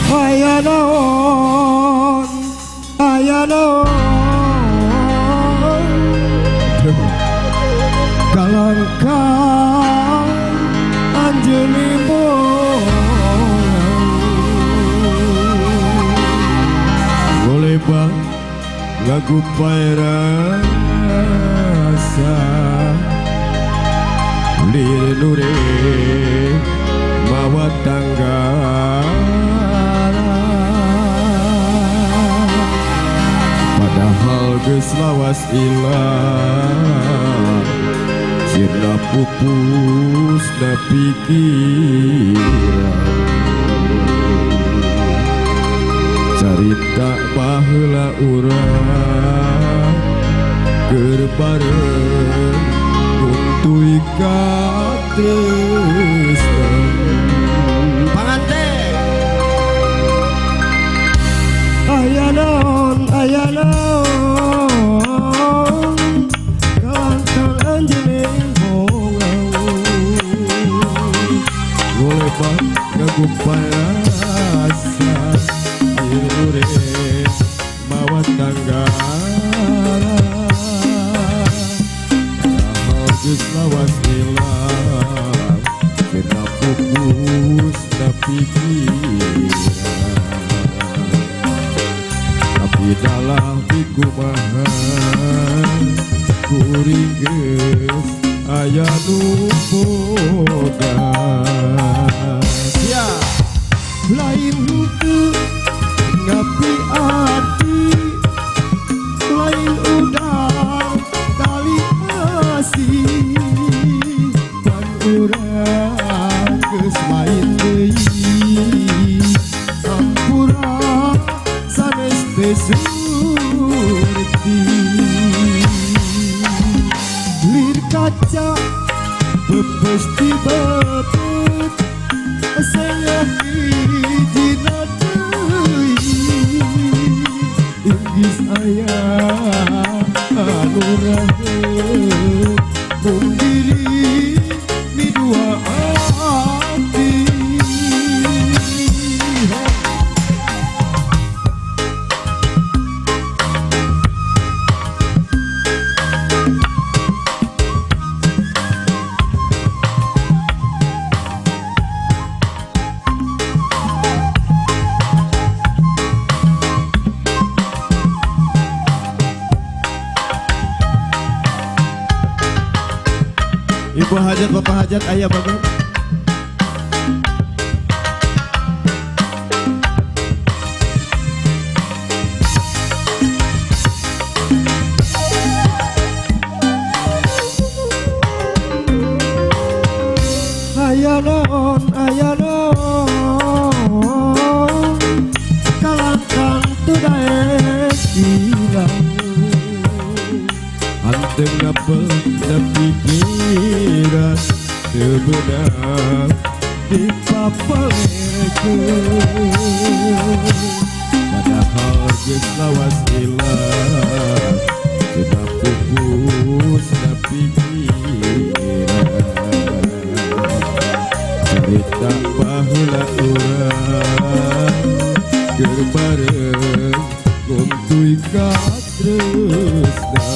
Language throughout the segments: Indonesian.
aya naon kalangkang anjeuni boleh bang ngagupai rasa lirnure mawa tangga padahal geus lawas ilang sirna pupus na pikiran carita baheula urang keur bareng nuntui ka tresna panganten aya naon kalangkang anjeun boleh bang ngagupai rasa lirnure mawa tangga padahal geus lawas ilang sirna pupus na pikiran tapi dalam kumaha kuring geus aya nu boga sia lain henteu ngapi ati lain udang tali asih pan urang geus main deui ampura sanes teh surti lir kaca bebes di bebet sayang hijina deui inggis aya anu raheum mun diri mi dua hati Ibu hajat, bapak hajat, ayah bapak. Aya naon kalangkang tu daek hilang anteng ngapel na pikiran teu beunang dipapalerkeun padahal geus lawas ilang cenah pupus na pikiran carita baheula urang keur bareng nguntuy ka tresna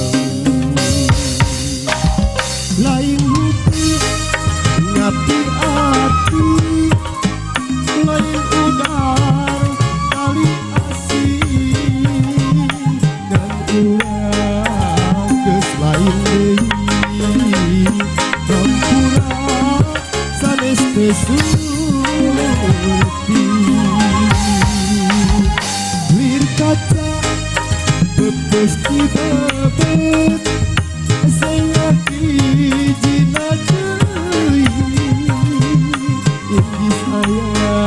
lain henteu ngapi ati lain udang tali asih dan urang geus lain deui hampura sanes teh surti lir kaca bebes di bebet sayang hijina deui inggis aya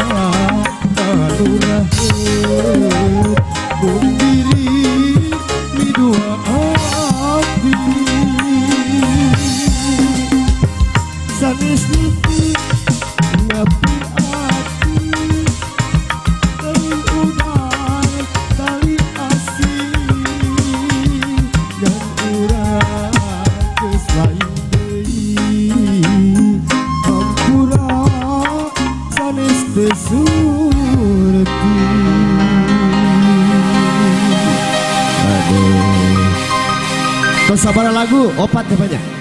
anu raheum mun diri mi dua hati sanes nuti ngapi ati lain udang tali asih dan urang Terus sabar lagu opat banyak.